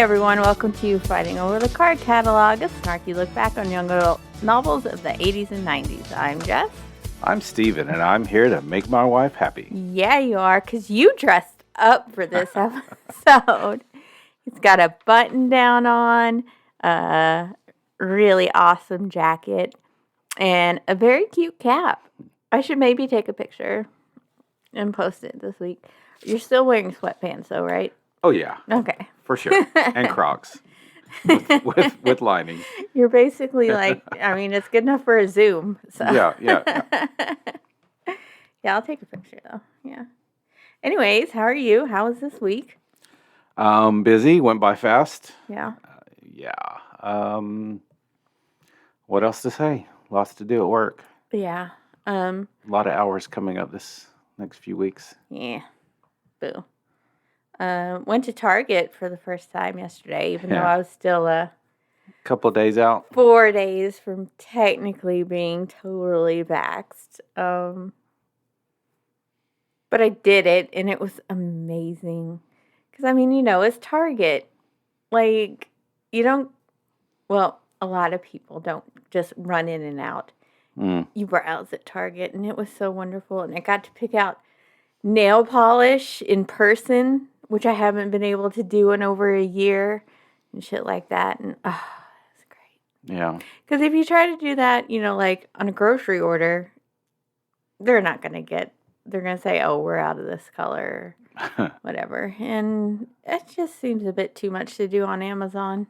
everyone, welcome to Fighting Over the Card Catalog, a snarky look back on young adult novels of the 80s and 90s. I'm Jess. I'm Steven, and I'm here to make my wife happy. Yeah, you are, because you dressed up for this episode. He's got a button down on, a really awesome jacket, and a very cute cap. I should maybe take a picture and post it this week. You're still wearing sweatpants, though, right? Oh, yeah. Okay. For sure. And Crocs. with lining. You're basically like, it's good enough for a Zoom. So. Yeah. Yeah, I'll take a picture, though. Yeah. Anyways, how are you? How was this week? Busy. Went by fast. Yeah. What else to say? Lots to do at work. Yeah. A lot of hours coming up this next few weeks. Yeah. Boo. Went to Target for the first time yesterday, even though I was still a couple of days out. 4 days from technically being totally vaxxed. But I did it, and it was amazing. Because, it's Target. Like, a lot of people don't just run in and out. You browse at Target, and it was so wonderful. And I got to pick out nail polish in person, which I haven't been able to do in over a year, and shit like that. And, it's great. Yeah. Because if you try to do that, like on a grocery order, they're not going to they're going to say, oh, we're out of this color, whatever. And it just seems a bit too much to do on Amazon.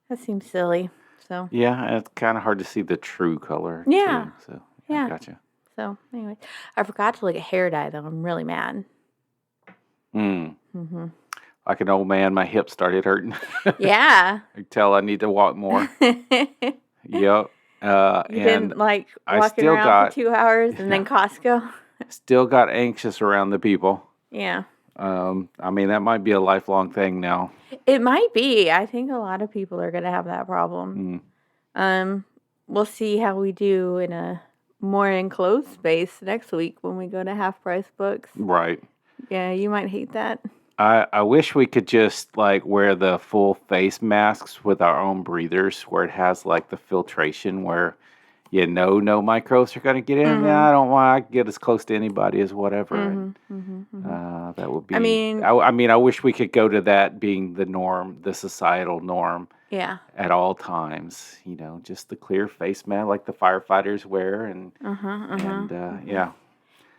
That seems silly. So. Yeah, it's kind of hard to see the true color. Yeah. Too, so, yeah. Gotcha. So, anyway, I forgot to look at hair dye, though. I'm really mad. Mm-hmm. Like an old man, my hips started hurting. Yeah. I can tell I need to walk more. Yep. You've been, walking around for 2 hours and then Costco? Still got anxious around the people. Yeah. That might be a lifelong thing now. It might be. I think a lot of people are going to have that problem. We'll see how we do in a more enclosed space next week when we go to Half Price Books. Right. Yeah, you might hate that. I wish we could just wear the full face masks with our own breathers where it has the filtration where no microbes are going to get in. Mm-hmm. I don't want to get as close to anybody as whatever. That would be. I wish we could go to that being the norm, the societal norm. Yeah. At all times, just the clear face mask like the firefighters wear, and yeah.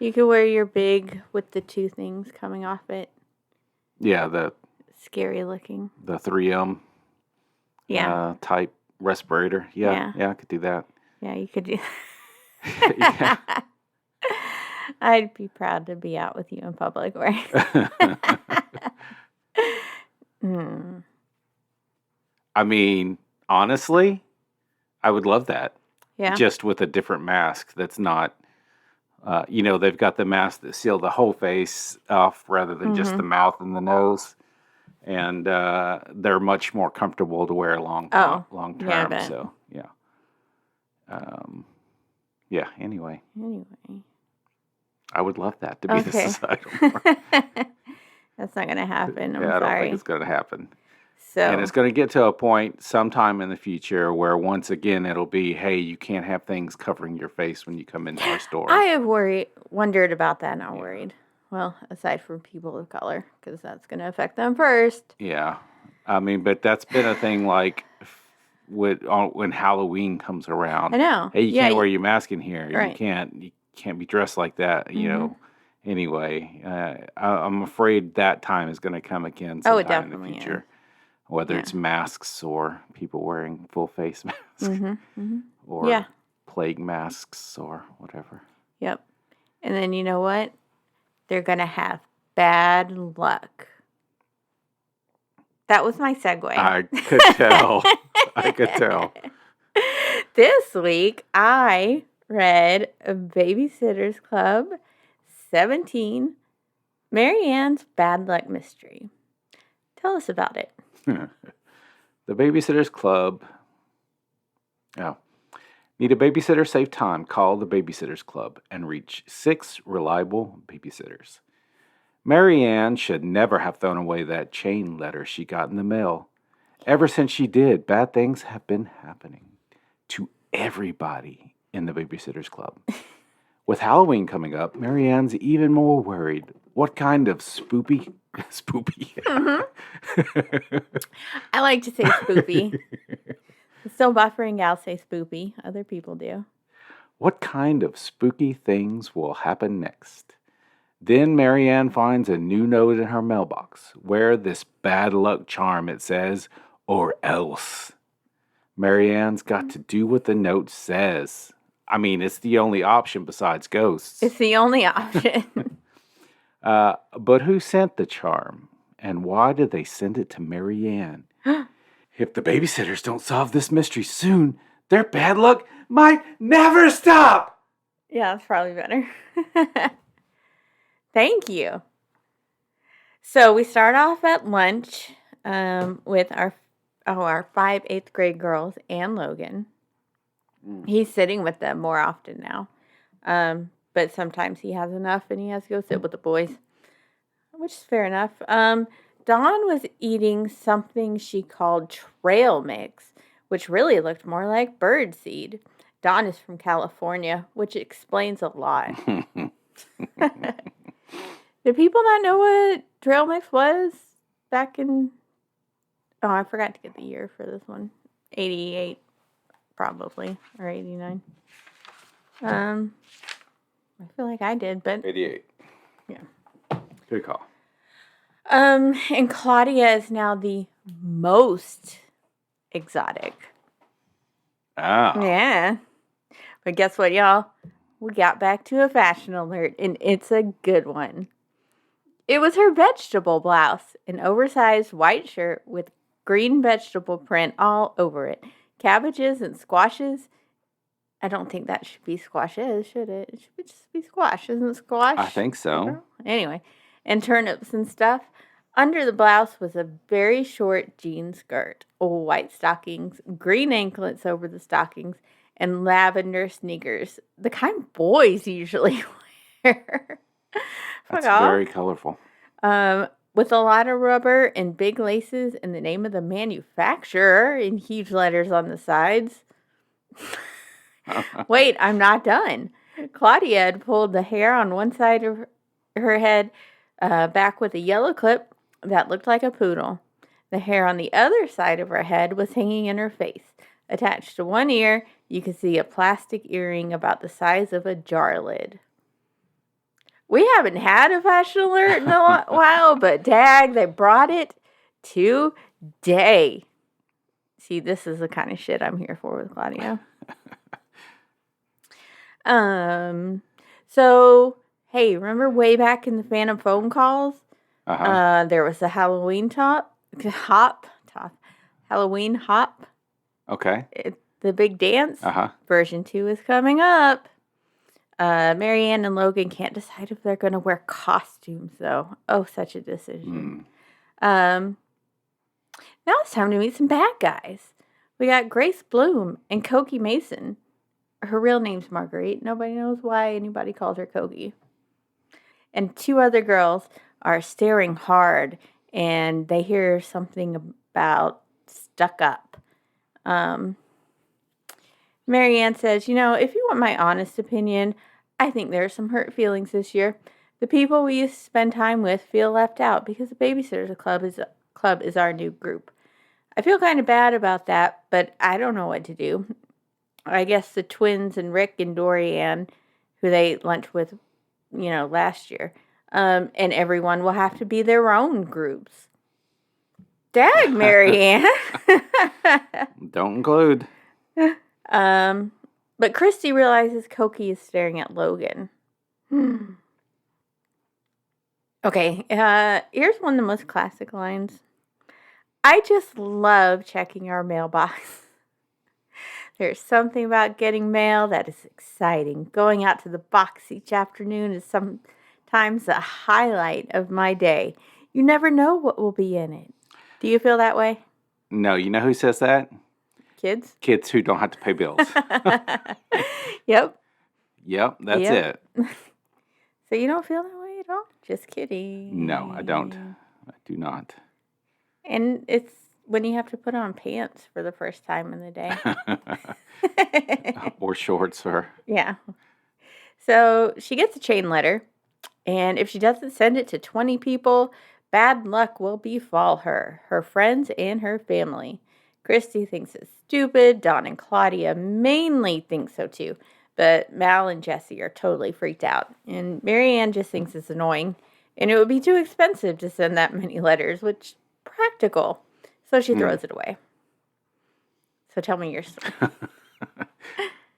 You could wear your big with the two things coming off it. Yeah, the scary looking. The 3M. Yeah. Type respirator. Yeah, I could do that. Yeah, you could do. Yeah. I'd be proud to be out with you in public, right? Honestly, I would love that. Yeah. Just with a different mask that's not, they've got the mask that seal the whole face off rather than just the mouth and the nose. And they're much more comfortable to wear long term. Yeah, so, yeah. Anyway. I would love that to be the societal norm. That's not going to happen. I don't think it's going to happen. So. And it's going to get to a point sometime in the future where once again it'll be, hey, you can't have things covering your face when you come into our store. I have wondered about that, not worried. Well, aside from people of color, because that's going to affect them first. Yeah. But that's been a thing when Halloween comes around. I know. Hey, you can't wear your mask in here. Right. You can't be dressed like that, Anyway, I'm afraid that time is going to come again sometime in the future. Whether it's masks or people wearing full face masks or plague masks or whatever. Yep. And then you know what? They're going to have bad luck. That was my segue. I could tell. This week, I read Babysitter's Club 17, Mary Ann's Bad Luck Mystery. Tell us about it. The Babysitter's Club. Oh. Need a babysitter? Save time. Call the Babysitter's Club and reach 6 reliable babysitters. Mary Ann should never have thrown away that chain letter she got in the mail. Ever since she did, bad things have been happening to everybody in the Babysitters Club. With Halloween coming up, Marianne's even more worried. What kind of spoopy? Spoopy. I like to say spoopy. Still buffering, I'll say spoopy. Other people do. What kind of spooky things will happen next? Then Marianne finds a new note in her mailbox. Wear this bad luck charm, it says, or else. Marianne's got to do what the note says. I mean, it's the only option besides ghosts. It's the only option. But who sent the charm? And why did they send it to Marianne? If the babysitters don't solve this mystery soon, their bad luck might never stop. Yeah, that's probably better. Thank you. So we start off at lunch with our 5 8th grade girls and Logan. He's sitting with them more often now. But sometimes he has enough and he has to go sit with the boys, which is fair enough. Dawn was eating something she called trail mix, which really looked more like bird seed. Dawn is from California, which explains a lot. Did people not know what trail mix was back in... Oh, I forgot to get the year for this one. 88, probably, or 89. I feel like I did, but... 88. Yeah. Good call. And Claudia is now the most exotic. Ah. Yeah. But guess what, y'all? We got back to a fashion alert, and it's a good one. It was her vegetable blouse, an oversized white shirt with green vegetable print all over it. Cabbages and squashes. I don't think that should be squashes, should it? It should just be squash. Isn't it squash? I think so. Anyway, and turnips and stuff. Under the blouse was a very short jean skirt, white stockings, green anklets over the stockings, and lavender sneakers. The kind boys usually wear. That's very colorful. With a lot of rubber and big laces and the name of the manufacturer in huge letters on the sides. Wait, I'm not done. Claudia had pulled the hair on one side of her head back with a yellow clip that looked like a poodle. The hair on the other side of her head was hanging in her face. Attached to one ear, you could see a plastic earring about the size of a jar lid. We haven't had a fashion alert in a while, but dag, they brought it today. See, this is the kind of shit I'm here for with Claudia. So, hey, remember way back in the Phantom phone calls? There was a Halloween Halloween hop. Okay. The big dance. Version 2 is coming up. Marianne and Logan can't decide if they're going to wear costumes, though. Oh, such a decision. Now it's time to meet some bad guys. We got Grace Bloom and Koki Mason. Her real name's Marguerite. Nobody knows why anybody calls her Koki. And 2 other girls are staring hard, and they hear something about stuck up. Marianne says, if you want my honest opinion, I think there are some hurt feelings this year. The people we used to spend time with feel left out because the Babysitters Club is our new group. I feel kind of bad about that, but I don't know what to do. I guess the twins and Rick and Dorianne, who they ate lunch with, last year, and everyone will have to be their own groups. Dag, Marianne. Don't include. But Christy realizes Koki is staring at Logan. Okay, here's one of the most classic lines. I just love checking our mailbox. There's something about getting mail that is exciting. Going out to the box each afternoon is sometimes the highlight of my day. You never know what will be in it. Do you feel that way? No, you know who says that? Kids? Kids who don't have to pay bills. Yep. Yep, that's it. So you don't feel that way at all? Just kidding. No, I don't. I do not. And it's when you have to put on pants for the first time in the day. Or shorts, or Yeah. So she gets a chain letter, and if she doesn't send it to 20 people, bad luck will befall her, her friends, and her family. Christy thinks it's stupid. Dawn and Claudia mainly think so too. But Mal and Jessie are totally freaked out. And Marianne just thinks it's annoying. And it would be too expensive to send that many letters, which practical. So she throws it away. So tell me your story.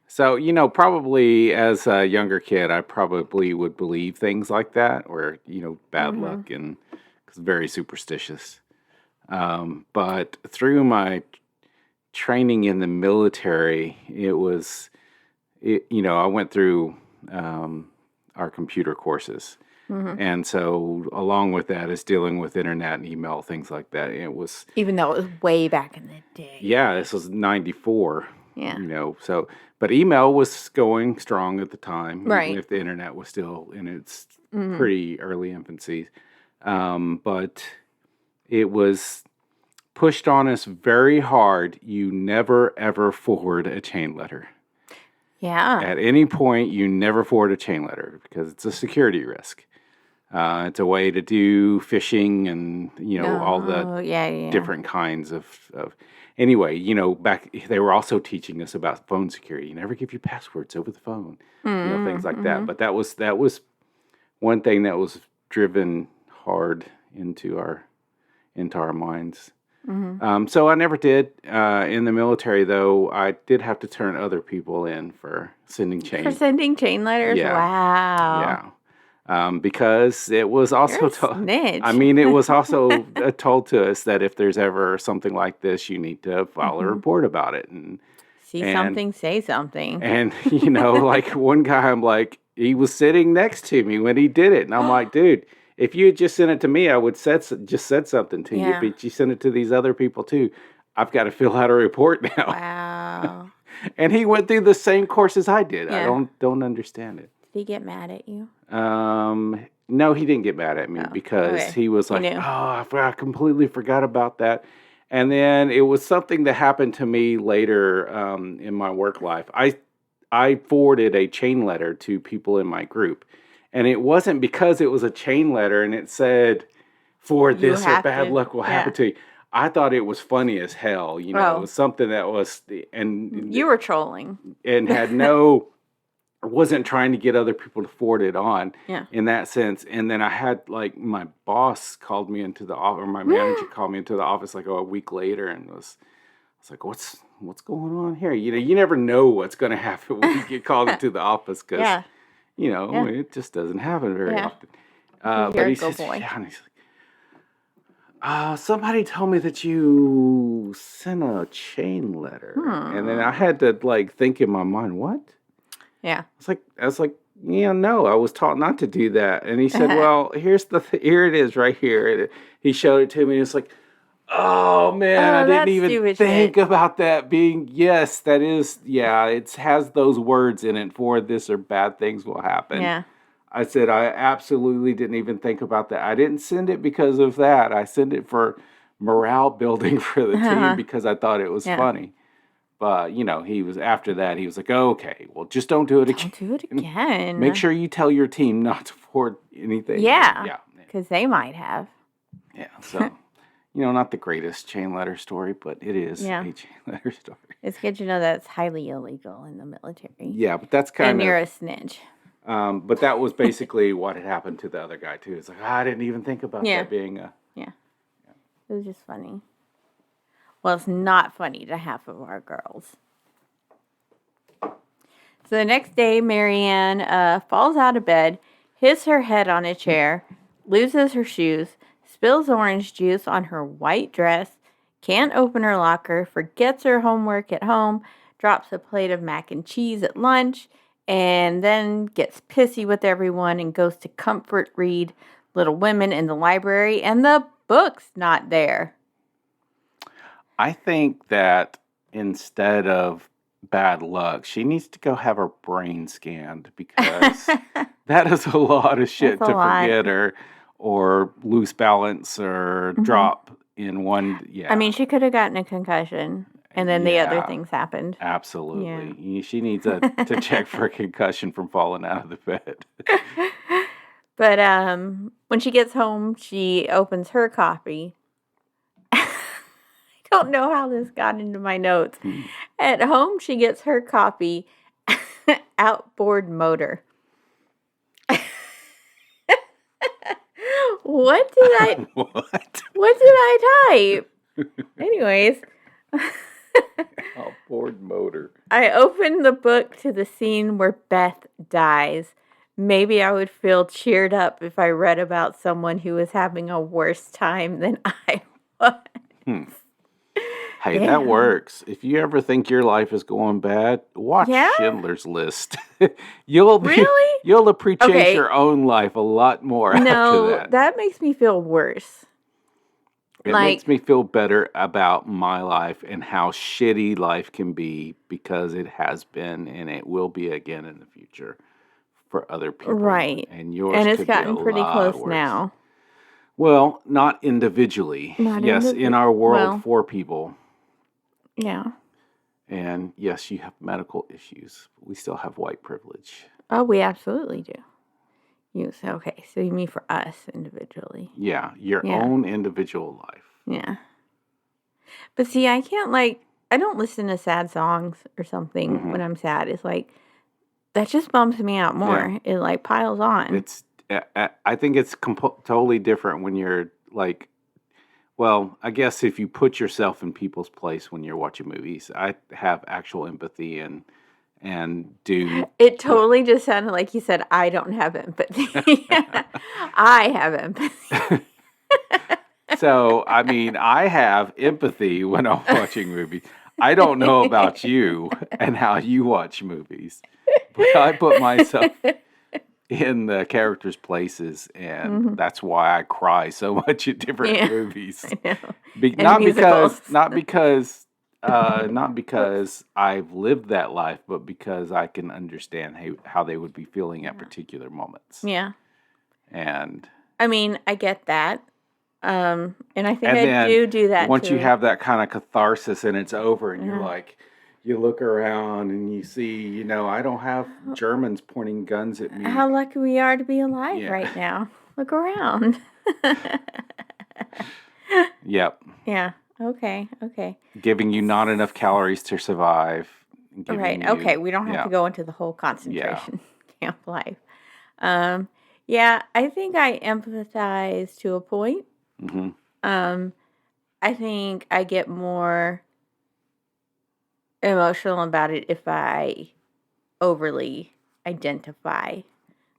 So, probably as a younger kid, I probably would believe things like that, or, bad luck, and because very superstitious. But through my training in the military, I went through our computer courses. And so along with that is dealing with internet and email, things like that. It was, Even though it was way back in the day. yeah, this was 94. Yeah. So, but email was going strong at the time, Right. even if the internet was still in its pretty early infancy. But it was pushed on us very hard. You never, ever forward a chain letter. Yeah. At any point, you never forward a chain letter because it's a security risk. It's a way to do phishing and, all the different kinds of. Anyway, back they were also teaching us about phone security. You never give your passwords over the phone, things like that. But that was one thing that was driven hard into our minds. So I never did. In the military, though, I did have to turn other people in for sending chain. For sending chain letters? Yeah. Wow. Yeah. Because it was also You're a snitch. I mean, it was also told to us that if there's ever something like this, you need to file a report about it. And See something, say something. And like one guy, I'm like, he was sitting next to me when he did it, and I'm like, dude, if you had just sent it to me, I would just said something to you. But you sent it to these other people too. I've got to fill out a report now. Wow. And he went through the same course as I did. Yeah. I don't understand it. Did he get mad at you? No, he didn't get mad at me because he was like, I completely forgot about that. And then it was something that happened to me later in my work life. I forwarded a chain letter to people in my group. And it wasn't because it was a chain letter and it said, forward this or bad luck will happen to you. I thought it was funny as hell. It was something that was... and you were trolling. And had wasn't trying to get other people to forward it on in that sense. And then I had my boss called me into the office, or my manager called me into the office a week later, and was like, what's going on here? You never know what's going to happen when you get called into the office because, it just doesn't happen very often. But he says, and he's like, somebody told me that you sent a chain letter. And then I had to think in my mind, what? Yeah. I was like, no, I was taught not to do that. And he said, well, here it is right here. And he showed it to me. And it's like, oh man, I didn't even think about that being, yes, that is, it has those words in it for this or bad things will happen. Yeah. I said, I absolutely didn't even think about that. I didn't send it because of that. I sent it for morale building for the team because I thought it was funny. But, he was, after that, he was like, okay, well, just don't do it again. Don't do it again. Make sure you tell your team not to forward anything. Yeah. Because they might have. Yeah. So, not the greatest chain letter story, but it is a chain letter story. It's good to know that it's highly illegal in the military. Yeah, but that's kind of... And you're a snitch. But that was basically what had happened to the other guy, too. It's like, I didn't even think about that being a... Yeah. It was just funny. Well, it's not funny to half of our girls. So the next day, Marianne falls out of bed, hits her head on a chair, loses her shoes, spills orange juice on her white dress, can't open her locker, forgets her homework at home, drops a plate of mac and cheese at lunch, and then gets pissy with everyone and goes to comfort read Little Women in the library, and the book's not there. I think that instead of bad luck, she needs to go have her brain scanned because that is a lot of shit to forget or lose balance or drop in one, I mean, yeah. she could have gotten a concussion, and then the other Yeah, things happened. Yeah. absolutely. She needs to check for a concussion from falling out of the bed. But when she gets home, she opens her copy. I don't know how this got into my notes. Hmm. At home, she gets her copy, Outboard Motor. What did I What? what did I type? Anyways, Outboard motor. I opened the book to the scene where Beth dies. Maybe I would feel cheered up if I read about someone who was having a worse time than I was. Hmm. Hey, that Damn. works. If you ever think your life is going bad, watch Yeah? Schindler's List. you'll be Really? you'll appreciate Okay. your own life a lot more after No, that. that makes me feel worse. It Like, makes me feel better about my life and how shitty life can be because it has been and it will be again in the future for other people. right. And yours And it's could be a gotten pretty lot close worse. now. Well, not individually. Not Yes, in our world well, for people. yeah. And yes, you have medical issues. We still have white privilege. Oh, we absolutely do. You say, okay, so you mean for us individually. Yeah, your Yeah. own individual life. Yeah. But see, I can't I don't listen to sad songs or something when I'm sad. It's like, that just bums me out more. It like piles on. It's I think it's totally different when you're like, well, I guess if you put yourself in people's place when you're watching movies, I have actual empathy and do. It totally just sounded like you said, I don't have empathy. I have empathy. So, I mean, I have empathy when I'm watching movies. I don't know about you and how you watch movies, but I put myself in the characters' places, and that's why I cry so much at different movies. I know. Not musicals. not because I've lived that life, but because I can understand how they would be feeling at particular moments. Yeah. And I mean, I get that. And I think and I then do that once you too. have that kind of catharsis and it's over, and you're like, you look around and you see, I don't have Germans pointing guns at me. How lucky we are to be alive right now. Look around. Yep. Yeah. Okay. Giving you not enough calories to survive. Right. Okay. We don't have to go into the whole concentration camp life. Yeah, I think I empathize to a point. Mm-hmm. I think I get more emotional about it if I overly identify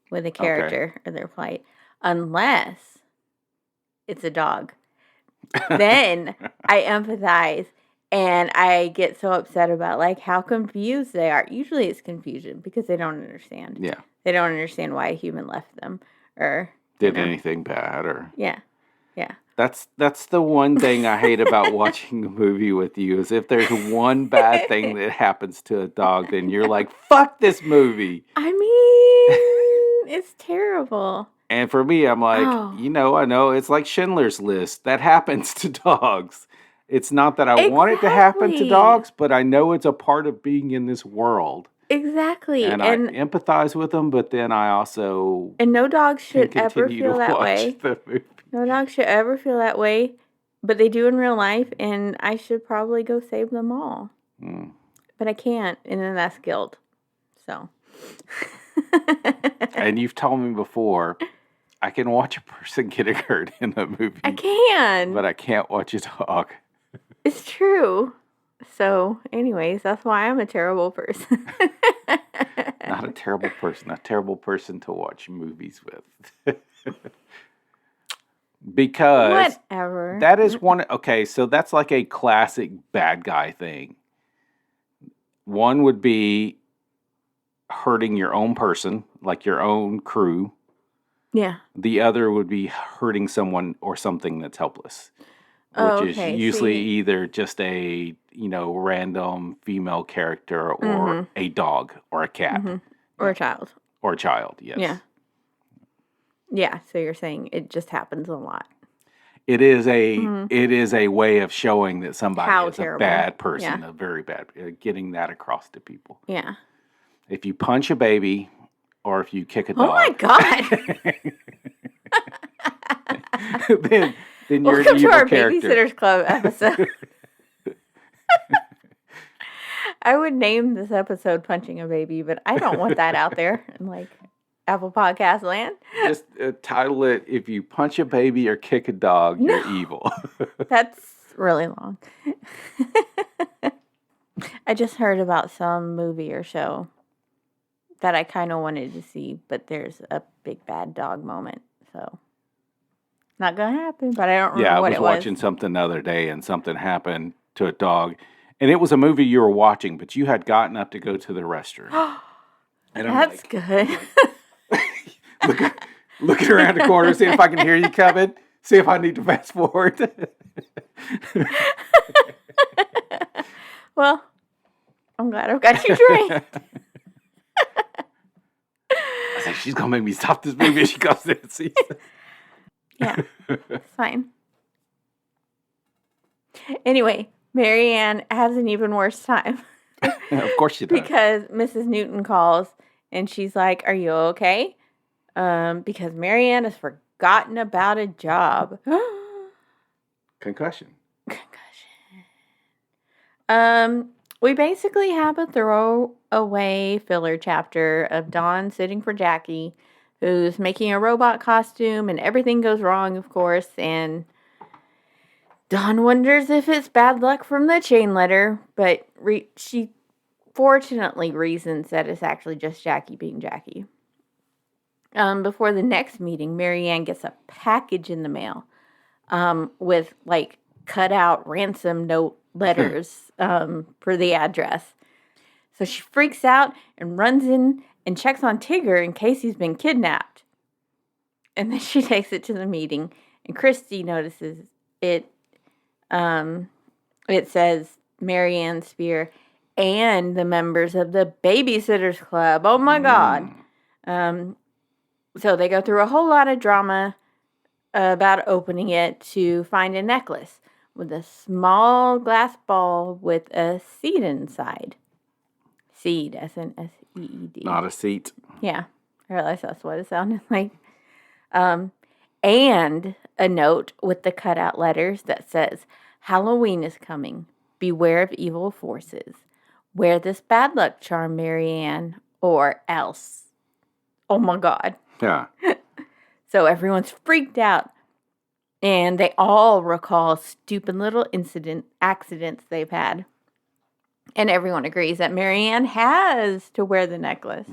with a character or their plight, unless it's a dog. Then I empathize and I get so upset about how confused they are. Usually it's confusion because they don't understand. Yeah. They don't understand why a human left them or did anything bad or yeah. That's the one thing I hate about watching a movie with you is if there's one bad thing that happens to a dog, then you're like, fuck this movie. I mean, it's terrible. And for me, I'm like, I know it's like Schindler's List. That happens to dogs. It's not that I want it to happen to dogs, but I know it's a part of being in this world. Exactly. And I empathize with them, but then I also and no dog should ever feel that way. No dog should ever feel that way, but they do in real life, and I should probably go save them all. But I can't, and then that's guilt. So. And you've told me before, I can watch a person get hurt in a movie. I can. But I can't watch a dog. It's true. So, anyways, that's why I'm a terrible person. Not a terrible person to watch movies with. Because whatever. That is one. Okay, so that's like a classic bad guy thing. One would be hurting your own person, like your own crew. Yeah. The other would be hurting someone or something that's helpless, which is usually either just a random female character or a dog or a cat or a child. Or a child, yes. Yeah. Yeah, so you're saying it just happens a lot. Mhm. it is a way of showing that somebody How is a terrible. bad person, Yeah. a very bad, getting that across to people. Yeah. If you punch a baby or if you kick a Oh my dog, God. then you're an Welcome to evil our character. Babysitters Club episode. I would name this episode Punching a Baby, but I don't want that out there in like Apple Podcast land. Just title it, If You Punch a Baby or Kick a Dog, No. You're Evil. That's really long. I just heard about some movie or show that I kind of wanted to see, but there's a big bad dog moment. So, not going to happen, but I don't remember Yeah, I what was it was. watching something the other day and something happened to a dog. And it was a movie you were watching, but you had gotten up to go to the restroom. And I'm That's like, good. looking around the corner, seeing if I can hear you coming, see if I need to fast forward. Well, I'm glad I've got you trained. I was like, she's going to make me stop this movie if she comes in and sees it. Yeah, it's fine. Anyway, Marianne has an even worse time. Of course she does. Because Mrs. Newton calls and she's like, "Are you okay?" Because Marianne has forgotten about a job. Concussion. We basically have a throwaway filler chapter of Dawn sitting for Jackie, who's making a robot costume, and everything goes wrong, of course, and Dawn wonders if it's bad luck from the chain letter, but she fortunately reasons that it's actually just Jackie being Jackie. Before the next meeting, Marianne gets a package in the mail with like cut out ransom note letters for the address. So she freaks out and runs in and checks on Tigger in case he's been kidnapped. And then she takes it to the meeting, and Christy notices it. It says Marianne Spear and the members of the Babysitters Club. Oh my God. So they go through a whole lot of drama about opening it to find a necklace with a small glass ball with a seed inside. Seed, S-N-S-E-E-D. Not a seat. Yeah, I realized that's what it sounded like. And a note with the cutout letters that says, "Halloween is coming. Beware of evil forces. Wear this bad luck charm, Marianne, or else." Oh my God. Yeah. So everyone's freaked out. And they all recall stupid little accidents they've had. And everyone agrees that Marianne has to wear the necklace.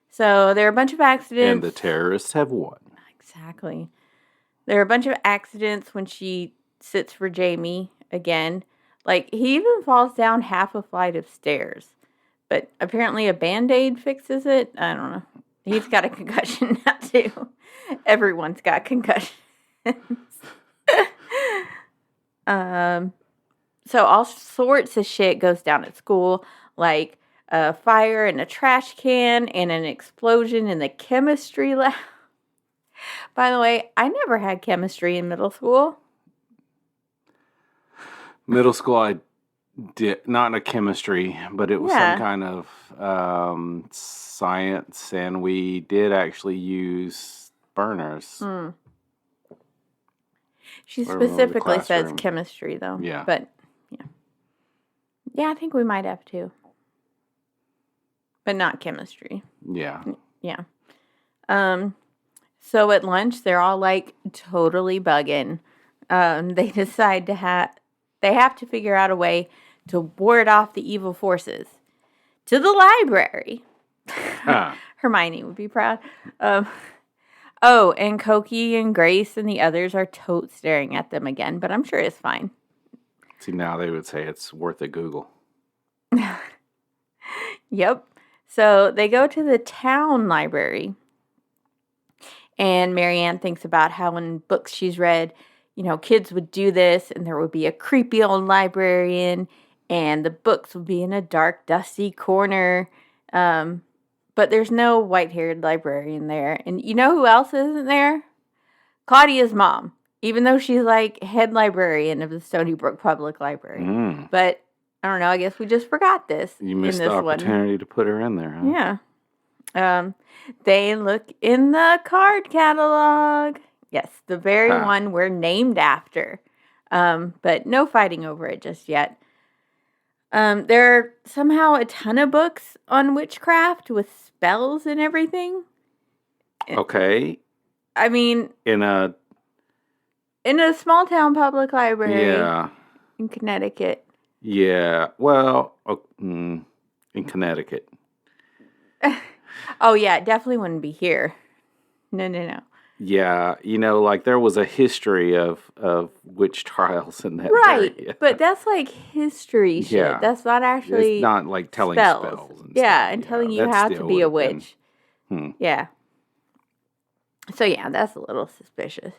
So there are a bunch of accidents. And the terrorists have won. Exactly. There are a bunch of accidents when she sits for Jamie again. Like, he even falls down half a flight of stairs. But apparently a Band-Aid fixes it. I don't know. He's got a concussion now, too. Everyone's got concussions. So all sorts of shit goes down at school, like a fire in a trash can and an explosion in the chemistry lab. By the way, I never had chemistry in middle school. Middle school, I did not in a chemistry, but it was some kind of science, and we did actually use burners. She specifically says chemistry, though. Yeah. But, yeah, I think we might have too. But not chemistry. Yeah. Yeah. So at lunch, they're all like totally bugging. They decide they have to figure out a way to ward off the evil forces to the library. Hermione would be proud. Oh, and Cokie and Grace and the others are totes staring at them again, but I'm sure it's fine. See, now they would say it's worth a Google. Yep. So they go to the town library, and Marianne thinks about how in books she's read, kids would do this, and there would be a creepy old librarian, and the books would be in a dark, dusty corner. But there's no white-haired librarian there. And you know who else isn't there? Claudia's mom. even though she's like head librarian of the Stony Brook Public Library. Mm. But I don't know. I guess we just forgot this. You missed in the this one. opportunity to put her in there, huh? Yeah. They look in the card catalog. Yes, the very one we're named after. But no fighting over it just yet. There are somehow a ton of books on witchcraft with spells and everything. Okay. I mean, In a small town public library. Yeah. In Connecticut. Yeah. Well, in Connecticut. Oh, yeah, it definitely wouldn't be here. No. Yeah, like there was a history of witch trials in that area. But that's like history shit. Yeah. That's not actually It's not like telling spells and yeah, stuff. and telling you how to be a witch. Been... Yeah. So yeah, that's a little suspicious.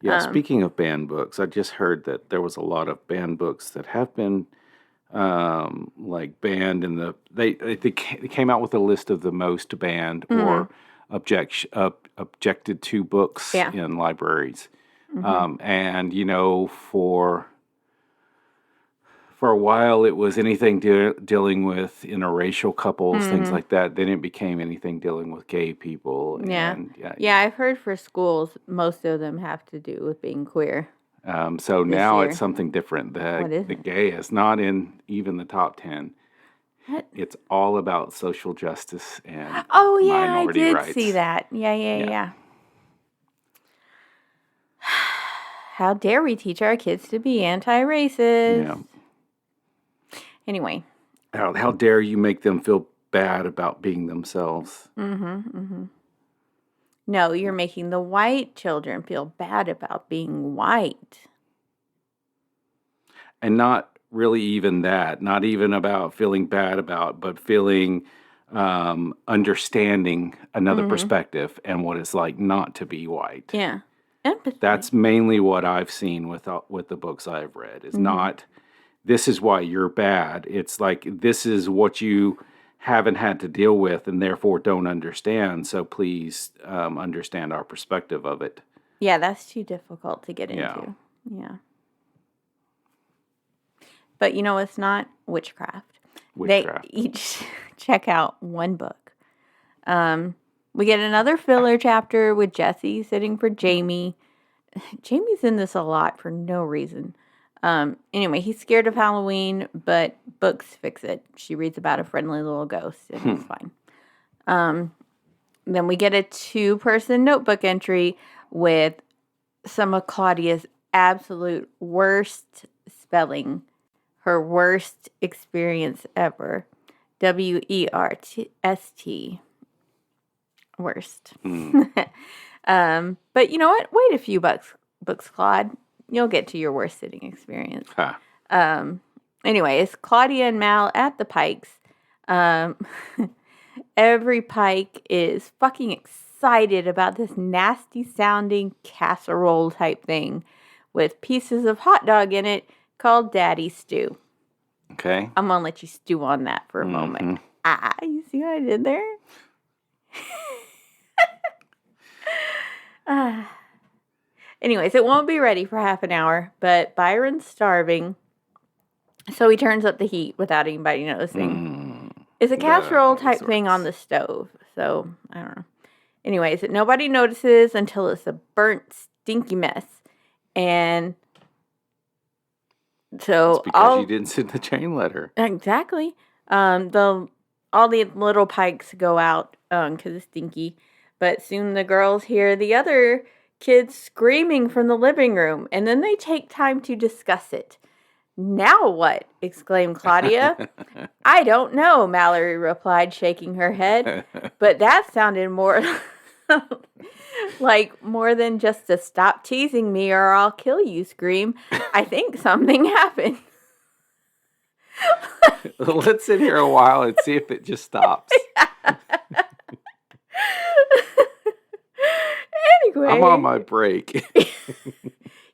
Yeah, speaking of banned books, I just heard that there was a lot of banned books that have been like banned in the they came out with a list of the most banned or objected to books in libraries. And for a while it was anything dealing with interracial couples, things like that. Then it became anything dealing with gay people. Yeah. And, I've heard for schools most of them have to do with being queer. So now it's something different. The gay is not in even the top 10. What? It's all about social justice and I minority did rights. see that. Yeah. How dare we teach our kids to be anti-racist? Yeah. Anyway. How dare you make them feel bad about being themselves? No, you're making the white children feel bad about being white. And not really even that. Not even about feeling bad about, but feeling understanding another perspective and what it's like not to be white. Yeah. Empathy. That's mainly what I've seen with the books I've read. Is not, this is why you're bad. It's like, this is what you haven't had to deal with and therefore don't understand. So please understand our perspective of it. Yeah, that's too difficult to get into. Yeah. But it's not witchcraft. They each check out one book. We get another filler chapter with Jesse sitting for Jamie. Jamie's in this a lot for no reason. Anyway, he's scared of Halloween, but books fix it. She reads about a friendly little ghost, and it's fine. Then we get a 2-person notebook entry with some of Claudia's absolute worst spelling. Her worst experience ever. WERST. Worst. But you know what? Wait a few books, Claude. You'll get to your worst sitting experience. Anyways, Claudia and Mal at the Pikes. Every Pike is fucking excited about this nasty sounding casserole type thing with pieces of hot dog in it called Daddy Stew. Okay. I'm going to let you stew on that for a moment. You see what I did there? Anyways, it won't be ready for half an hour, but Byron's starving, so he turns up the heat without anybody noticing. It's a casserole type thing on the stove, so I don't know. Anyways, nobody notices until it's a burnt, stinky mess, and so it's because you didn't send the chain letter. Exactly. All the little Pikes go out because it's stinky, but soon the girls hear the other kids screaming from the living room, and then they take time to discuss it. Now what? Exclaimed Claudia. I don't know, Mallory replied, shaking her head, but that sounded more like more than just a stop teasing me or I'll kill you scream. I think something happened. Let's sit here a while and see if it just stops. Anyway. I'm on my break.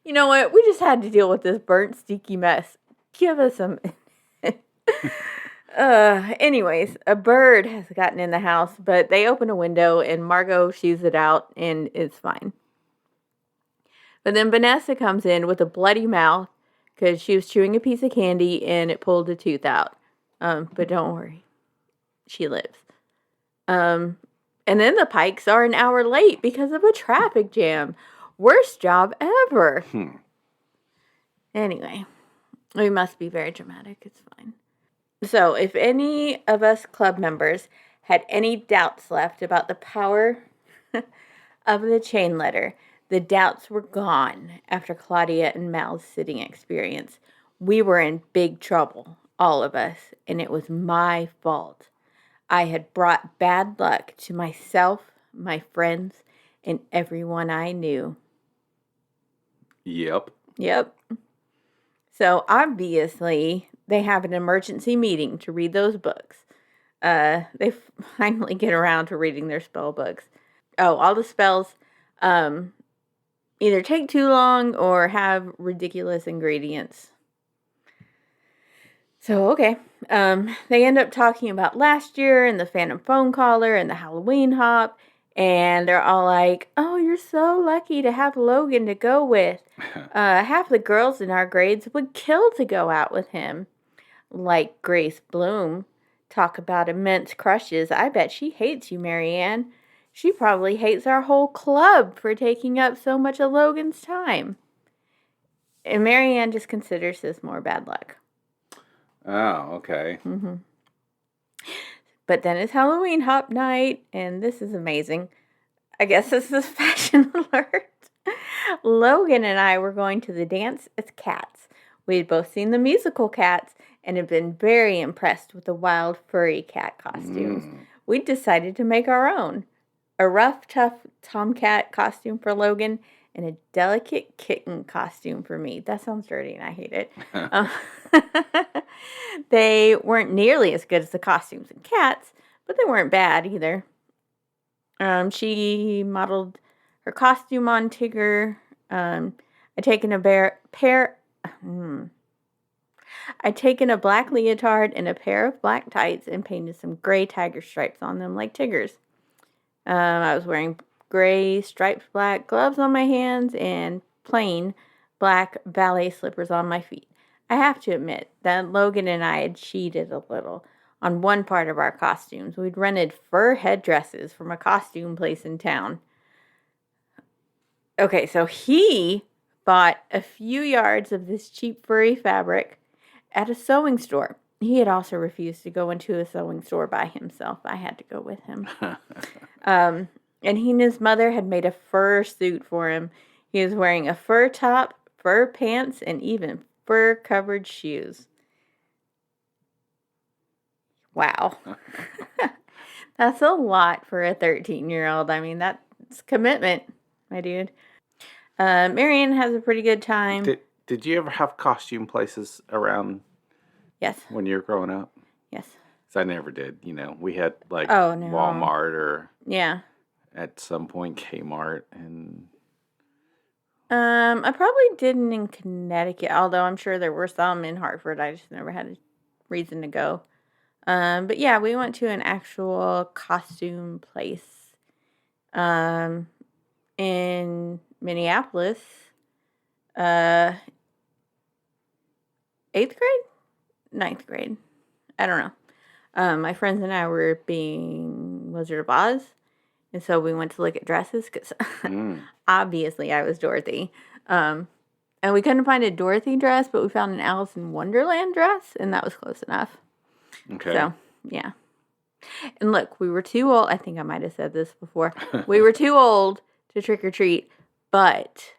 You know what? We just had to deal with this burnt, sticky mess. Give us some... Anyways, a bird has gotten in the house, but they open a window and Margot shoots it out and it's fine. But then Vanessa comes in with a bloody mouth because she was chewing a piece of candy and it pulled a tooth out. But don't worry, she lives. And then the Pikes are an hour late because of a traffic jam. Worst job ever. Anyway, we must be very dramatic. It's fine. So, if any of us club members had any doubts left about the power of the chain letter, the doubts were gone after Claudia and Mal's sitting experience. We were in big trouble, all of us, and it was my fault. I had brought bad luck to myself, my friends, and everyone I knew. Yep. So obviously, they have an emergency meeting to read those books. They finally get around to reading their spell books. Oh, all the spells either take too long or have ridiculous ingredients. So, okay. They end up talking about last year and the Phantom Phone Caller and the Halloween Hop. And they're all like, oh, you're so lucky to have Logan to go with. Half the girls in our grades would kill to go out with him. Like Grace Bloom. Talk about immense crushes. I bet she hates you, Marianne. She probably hates our whole club for taking up so much of Logan's time. And Marianne just considers this more bad luck. Oh, okay. But then it's Halloween Hop Night, and this is amazing. I guess this is fashion alert. Logan and I were going to the dance as Cats. We had both seen the musical Cats and had been very impressed with the wild, furry cat costumes. We decided to make our own. A rough, tough tomcat costume for Logan and a delicate kitten costume for me. That sounds dirty and I hate it. They weren't nearly as good as the costumes in Cats, but they weren't bad either. She modeled her costume on Tigger. I'd taken a black leotard and a pair of black tights and painted some gray tiger stripes on them like Tigger's. I was wearing gray striped black gloves on my hands and plain black ballet slippers on my feet. I have to admit that Logan and I had cheated a little on one part of our costumes. We'd rented fur headdresses from a costume place in town. Okay, so he bought a few yards of this cheap furry fabric at a sewing store. He had also refused to go into a sewing store by himself. I had to go with him. And he and his mother had made a fur suit for him. He was wearing a fur top, fur pants, and even fur-covered shoes. Wow. That's a lot for a 13-year-old. I mean, that's commitment, my dude. Marianne has a pretty good time. Did you ever have costume places around? Yes. When you were growing up? Yes. 'Cause I never did. We had like no. Walmart or at some point Kmart and. I probably didn't in Connecticut, although I'm sure there were some in Hartford. I just never had a reason to go. But yeah, we went to an actual costume place in Minneapolis. 8th grade? 9th grade. I don't know. My friends and I were being Wizard of Oz. And so we went to look at dresses because obviously I was Dorothy. And we couldn't find a Dorothy dress, but we found an Alice in Wonderland dress, and that was close enough. Okay. So, yeah. And look, we were too old. I think I might have said this before. We were too old to trick or treat, but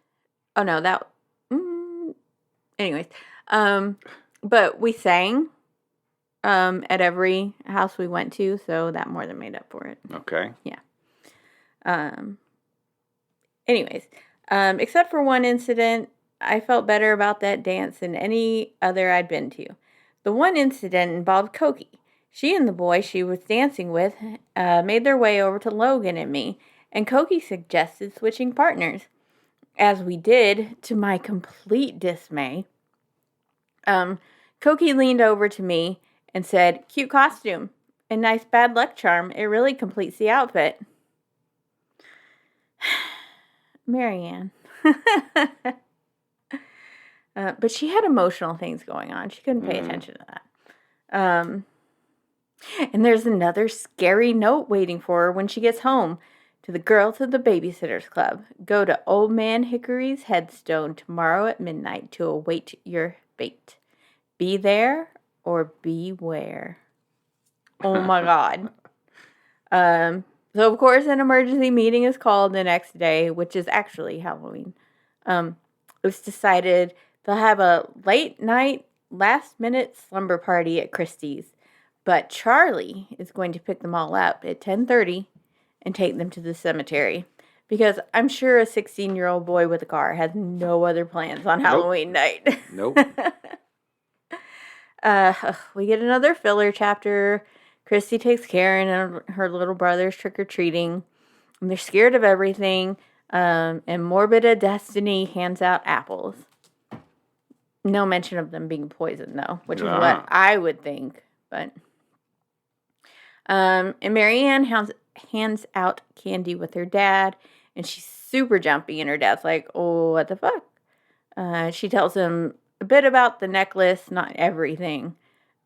anyways, but we sang at every house we went to, so that more than made up for it. Okay. Yeah. Anyways, except for one incident, I felt better about that dance than any other I'd been to. The one incident involved Koki. She and the boy she was dancing with made their way over to Logan and me, and Koki suggested switching partners. As we did, to my complete dismay, Koki leaned over to me and said, "Cute costume and nice bad luck charm. It really completes the outfit." Marianne. But she had emotional things going on. She couldn't pay attention to that. And there's another scary note waiting for her when she gets home. To the girls of the Babysitters Club, go to Old Man Hickory's headstone tomorrow at midnight to await your fate. Be there or beware. Oh my God. So of course an emergency meeting is called the next day, which is actually Halloween. It was decided they'll have a late night, last minute slumber party at Christie's. But Charlie is going to pick them all up at 10:30 and take them to the cemetery. Because I'm sure a 16-year-old boy with a car has no other plans on Halloween night. Nope. We get another filler chapter. Christy takes Karen and her little brother's trick-or-treating. And they're scared of everything. And Morbida Destiny hands out apples. No mention of them being poisoned, though, which is what I would think. But and Marianne hands out candy with her dad, and she's super jumpy, and her dad's like, oh, what the fuck? She tells him a bit about the necklace, not everything,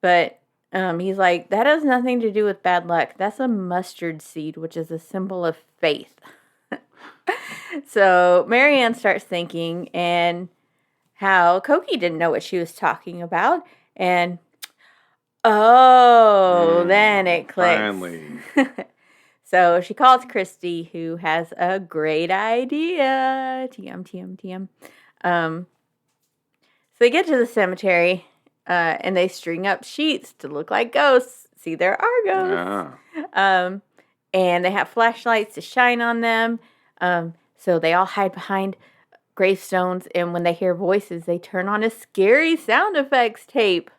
but he's like, that has nothing to do with bad luck. That's a mustard seed, which is a symbol of faith. So Marianne starts thinking and how Cokie didn't know what she was talking about, and then it clicks. Finally. So she calls Christy, who has a great idea. TM. So they get to the cemetery, and they string up sheets to look like ghosts. See, there are ghosts. Yeah. And they have flashlights to shine on them. So they all hide behind gravestones, and when they hear voices, they turn on a scary sound effects tape.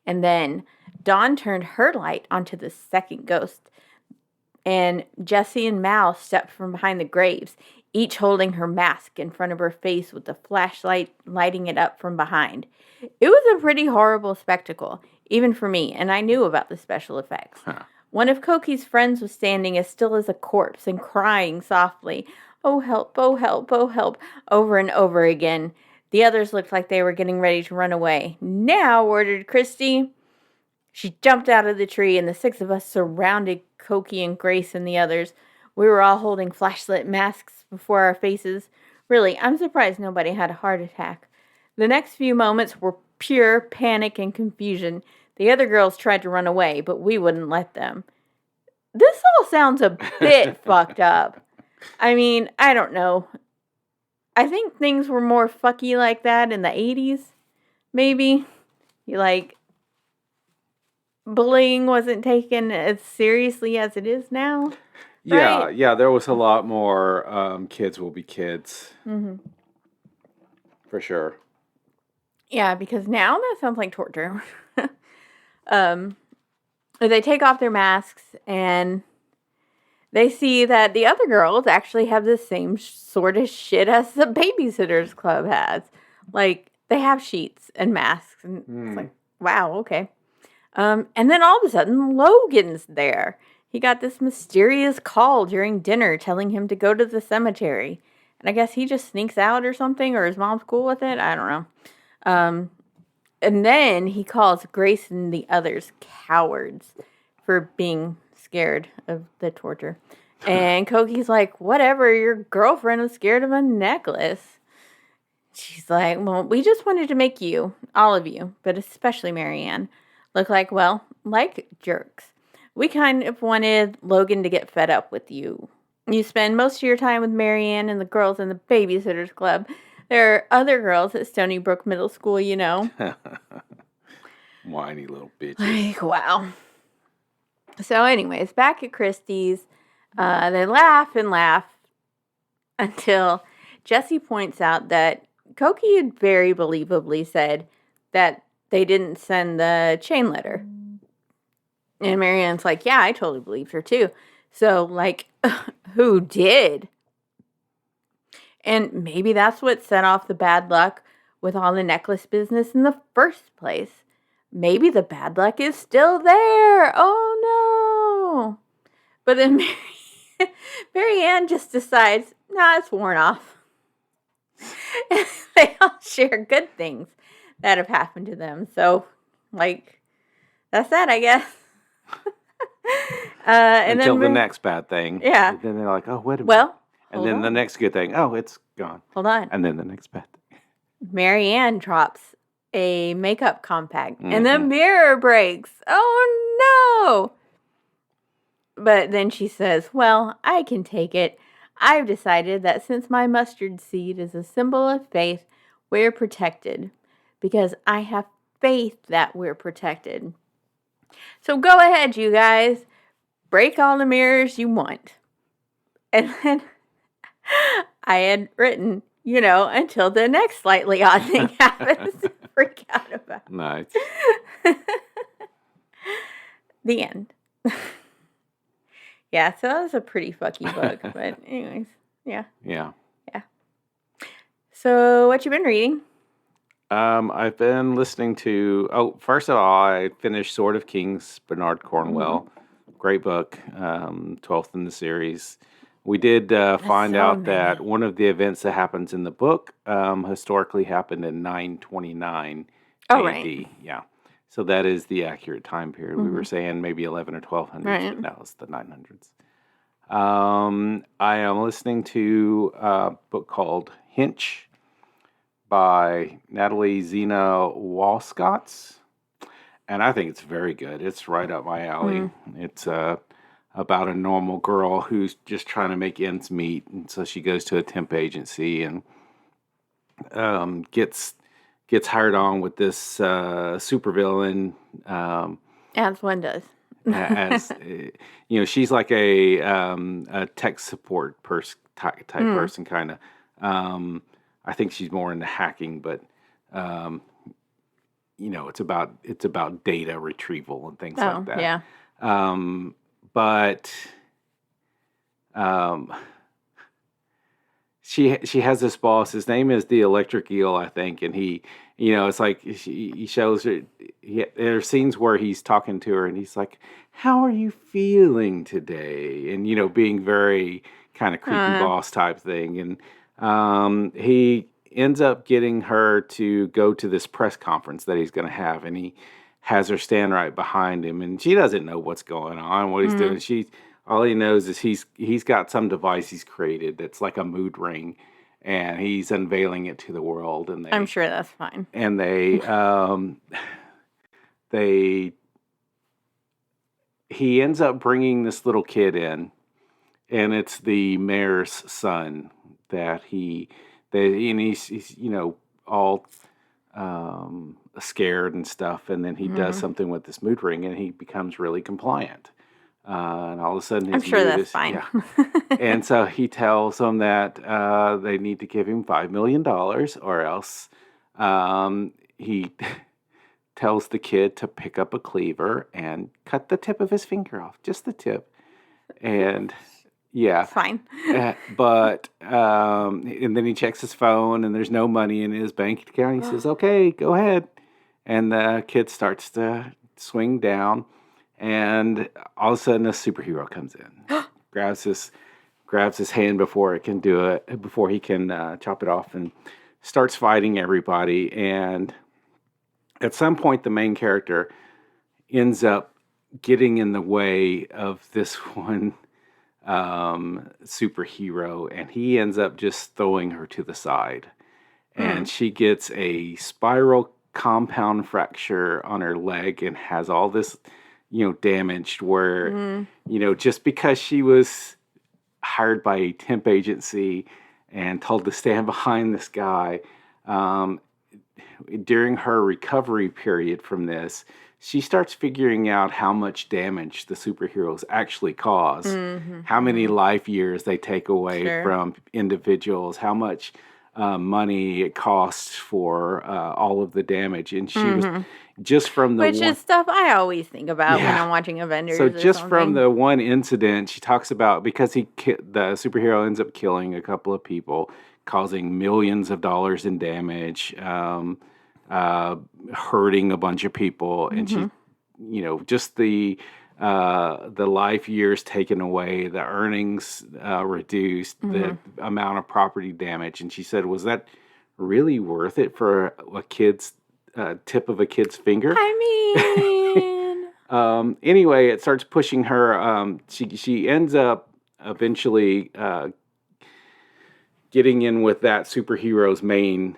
And then Dawn turned her light onto the second ghost, and Jessie and Mal stepped from behind the graves, each holding her mask in front of her face with the flashlight lighting it up from behind. It was a pretty horrible spectacle, even for me, and I knew about the special effects. Huh. One of Cokie's friends was standing as still as a corpse and crying softly, "Oh help, oh help, oh help," over and over again. The others looked like they were getting ready to run away. "Now," ordered Christy. She jumped out of the tree, and the six of us surrounded Cokie and Grace and the others. We were all holding flashlit masks before our faces. Really, I'm surprised nobody had a heart attack. The next few moments were pure panic and confusion. The other girls tried to run away, but we wouldn't let them. This all sounds a bit fucked up. I mean, I don't know. I think things were more fucky like that in the 80s, maybe. Bullying wasn't taken as seriously as it is now. Right? Yeah, there was a lot more kids will be kids. Mm-hmm. For sure. Yeah, because now that sounds like torture. They take off their masks and they see that the other girls actually have the same sort of shit as the Babysitters Club has. Like, they have sheets and masks. And it's like, wow, okay. And then all of a sudden, Logan's there. He got this mysterious call during dinner telling him to go to the cemetery. And I guess he just sneaks out or something, or his mom's cool with it. I don't know. And then he calls Grace and the others cowards for being scared of the torture. And Cokie's like, whatever, your girlfriend was scared of a necklace. She's like, well, we just wanted to make you, all of you, but especially Marianne, look like jerks. We kind of wanted Logan to get fed up with you. You spend most of your time with Marianne and the girls in the Babysitters Club. There are other girls at Stony Brook Middle School, you know. Whiny little bitches. Like, wow. So anyways, back at Christie's, they laugh and laugh until Jessie points out that Cokie had very believably said that they didn't send the chain letter. And Marianne's like, yeah, I totally believed her too. So, like, who did? And maybe that's what set off the bad luck with all the necklace business in the first place. Maybe the bad luck is still there. Oh, no. But then Mary Ann just decides, nah, it's worn off. They all share good things that have happened to them. So, like, that's that, I guess. And Until the then, next bad thing. yeah. And then they're like, oh, wait a minute. Well, And then the next good thing, oh, it's gone. Hold on. And then the next bad thing. Mary Ann drops a makeup compact, and the mirror breaks. Oh, no. But then she says, well, I can take it. I've decided that since my mustard seed is a symbol of faith, we're protected. Because I have faith that we're protected. So go ahead, you guys. Break all the mirrors you want. And then I had written, until the next slightly odd thing happens to freak out about. Nice. The end. Yeah, so that was a pretty fucky book. But anyways, yeah. Yeah. Yeah. So what you been reading? I've been listening to, first of all, I finished Sword of Kings, Bernard Cornwell. Mm-hmm. Great book, 12th in the series. We did find out that one of the events that happens in the book historically happened in 929 AD. Right. Yeah. So that is the accurate time period. Mm-hmm. We were saying maybe 11 or 1200s, right. But that was the 900s. I am listening to a book called Hinch by Natalie Zena Walscott. And I think it's very good. It's right up my alley. Mm-hmm. It's about a normal girl who's just trying to make ends meet. And so she goes to a temp agency and gets hired on with this supervillain. As one does. As she's like a tech support type person, kind of. I think she's more into hacking, but it's about data retrieval and things like that. Yeah. But she has this boss. His name is the Electric Eel, I think, and he, it's like he shows her. There are scenes where he's talking to her, and he's like, "How are you feeling today?" And being very kind of creepy boss type thing, and he ends up getting her to go to this press conference that he's going to have, and he has her stand right behind him, and she doesn't know what's going on, what he's doing. All he knows is he's got some device he's created that's like a mood ring, and he's unveiling it to the world. And I'm sure that's fine. And he ends up bringing this little kid in, and it's the mayor's son that he's all scared and stuff, and then he does something with this mood ring, and he becomes really compliant. And all of a sudden, his I'm sure mood that's is fine. Yeah. And so he tells them that they need to give him $5 million, or else he tells the kid to pick up a cleaver and cut the tip of his finger off, just the tip. And yeah, it's fine. But and then he checks his phone, and there's no money in his bank account. He says, "Okay, go ahead." And the kid starts to swing down. And all of a sudden, a superhero comes in, grabs his hand before it can do it, before he can chop it off, and starts fighting everybody. And at some point, the main character ends up getting in the way of this one superhero, and he ends up just throwing her to the side, and she gets a spiral compound fracture on her leg and has all this damaged, where just because she was hired by a temp agency and told to stand behind this guy, during her recovery period from this, she starts figuring out how much damage the superheroes actually cause, how many life years they take away from individuals, how much money it costs for all of the damage. And she was just from the Which is stuff I always think about when I'm watching Avengers. So just from the one incident, she talks about, because the superhero ends up killing a couple of people, causing millions of dollars in damage, hurting a bunch of people, and she, just the the life years taken away, the earnings reduced, the amount of property damage. And she said, was that really worth it for a kid's tip of a kid's finger? I mean, Anyway, it starts pushing her. She ends up eventually getting in with that superhero's main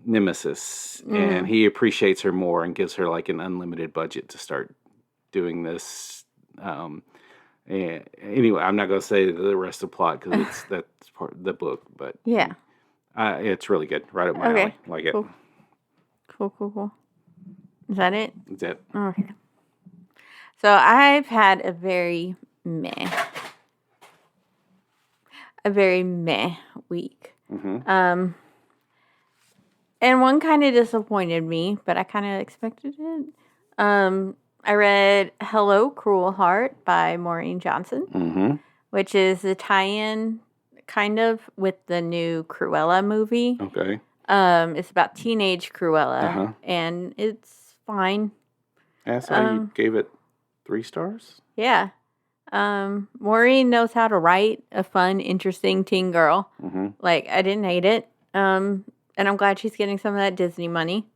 nemesis, and he appreciates her more and gives her like an unlimited budget to start doing this. And anyway, I'm not going to say the rest of the plot because that's part of the book, but yeah. it's really good. Right up my Okay. alley. Like it. Cool. Is that it? That's it. Okay. So I've had a very meh week. Mm-hmm. And one kind of disappointed me, but I kind of expected it. I read Hello, Cruel Heart by Maureen Johnson, Mm-hmm. which is a tie-in kind of with the new Cruella movie. Okay. It's about teenage Cruella, Uh-huh. and it's fine. That's how you gave it 3 stars? Yeah. Maureen knows how to write a fun, interesting teen girl. Mm-hmm. Like, I didn't hate it. And I'm glad she's getting some of that Disney money.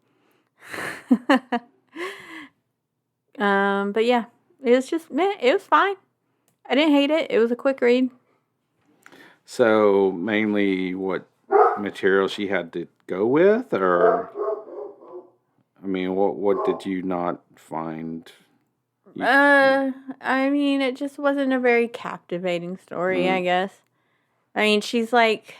But yeah, it was just meh. It was fine. I didn't hate it. It was a quick read. So mainly what material she had to go with, or I mean, what did you not find? I mean, it just wasn't a very captivating story, I guess. I mean, she's like,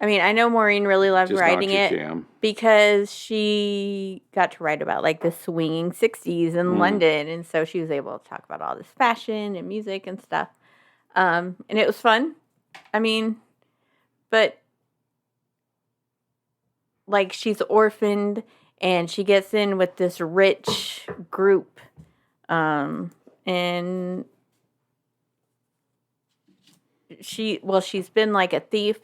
I know Maureen really loved Just writing not your it jam. because she got to write about like the swinging 60s in London, and so she was able to talk about all this fashion and music and stuff. And it was fun. I mean, but like she's orphaned and she gets in with this rich group. And she's been like a thief.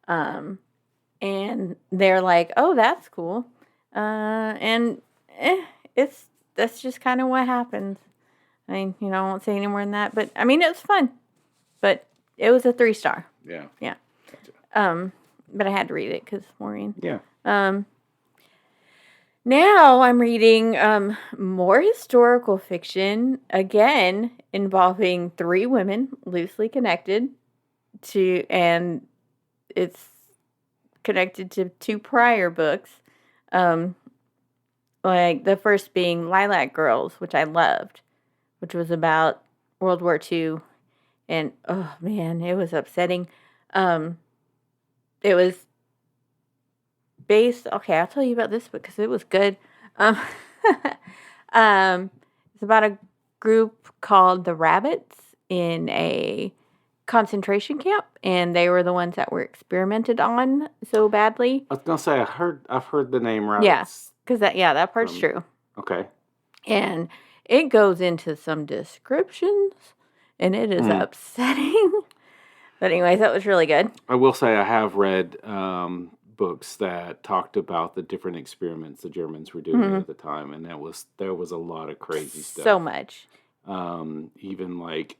And they're like, oh, that's cool. That's just kind of what happens. I mean, I won't say any more than that, but I mean, it was fun, but it was a 3-star. Yeah. Yeah. Gotcha. But I had to read it because Maureen. Yeah. Now I'm reading more historical fiction, again, involving 3 women loosely connected and it's connected to 2 prior books. Like the first being Lilac Girls, which I loved, which was about World War II. And, oh man, it was upsetting. It was based, okay, I'll tell you about this because it was good. It's about a group called the Rabbits in a concentration camp, and they were the ones that were experimented on so badly. I was gonna say I've heard the name Rabbits. Yeah, because that part's true. Okay. And it goes into some descriptions, and it is upsetting. But anyways, that was really good. I will say I have read books that talked about the different experiments the Germans were doing at the time, and there was a lot of crazy stuff. So much. Even like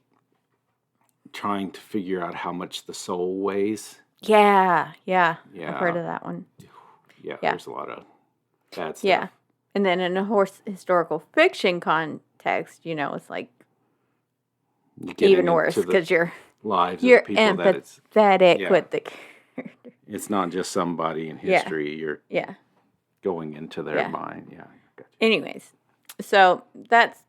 trying to figure out how much the soul weighs. Yeah. Yeah. I've heard of that one. Yeah. There's a lot of bad stuff. Yeah. And then in a historical fiction context, it's like even worse because you're lives of the people that it's empathetic with the character. It's not just somebody in history. You're Yeah. going into their mind. Yeah. Gotcha. Anyways, so that's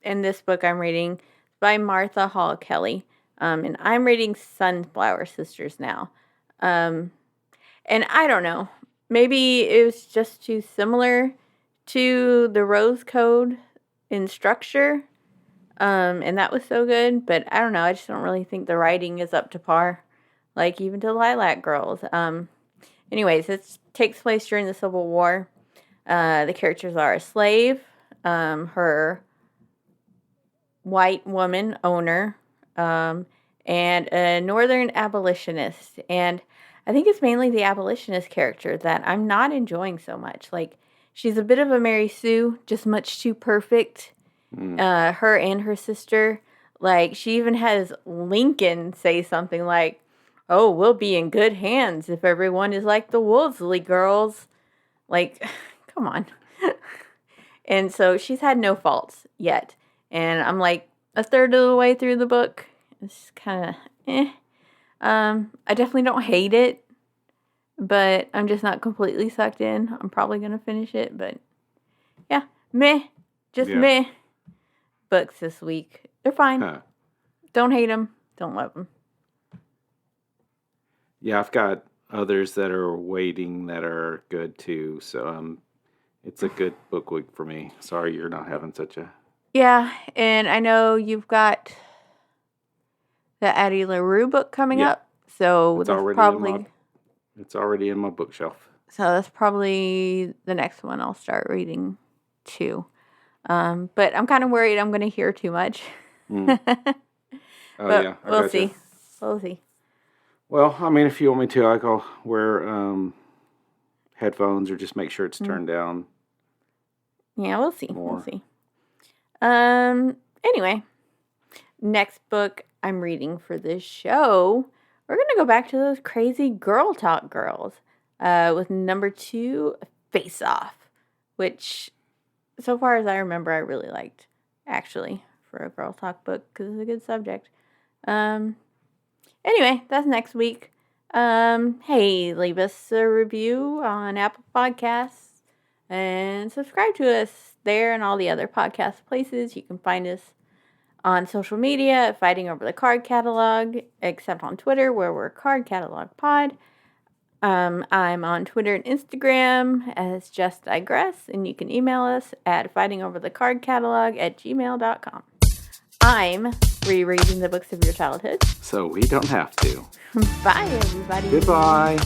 in this book I'm reading by Martha Hall Kelly. And I'm reading Sunflower Sisters now. And I don't know. Maybe it was just too similar to the Rose Code in structure. And that was so good. But I don't know. I just don't really think the writing is up to par. Like even to Lilac Girls. Anyways, it takes place during the Civil War. The characters are a slave, her white woman owner, and a northern abolitionist. And I think it's mainly the abolitionist character that I'm not enjoying so much. Like, she's a bit of a Mary Sue, just much too perfect. Her and her sister. Like, she even has Lincoln say something like, "Oh, we'll be in good hands if everyone is like the Wolseley girls." Like, come on. And so she's had no faults yet. And I'm like a third of the way through the book. It's kind of I definitely don't hate it, but I'm just not completely sucked in. I'm probably going to finish it, but yeah, meh. Just meh. Books this week. They're fine. Huh. Don't hate them. Don't love them. Yeah, I've got others that are waiting that are good too. So it's a good book week for me. Sorry you're not having such a... Yeah, and I know you've got the Addie LaRue book coming up. So it's that's already probably... It's already in my bookshelf. So that's probably the next one I'll start reading too. But I'm kind of worried I'm going to hear too much. Oh, but yeah. We'll see. We'll see. Well, I mean, if you want me to, I'll wear headphones or just make sure it's turned down. Yeah, we'll see. More. We'll see. Anyway, next book I'm reading for this show, we're going to go back to those crazy girl talk girls with number 2, Face Off, which, so far as I remember, I really liked, actually, for a girl talk book, because it's a good subject. Anyway, that's next week. Hey, leave us a review on Apple Podcasts and subscribe to us there and all the other podcast places. You can find us on social media at Fighting Over the Card Catalog, except on Twitter, where we're Card Catalog Pod. I'm on Twitter and Instagram as Just Digress, and you can email us at fightingoverthecardcatalog@gmail.com. I'm rereading the books of your childhood. So we don't have to. Bye, everybody. Goodbye.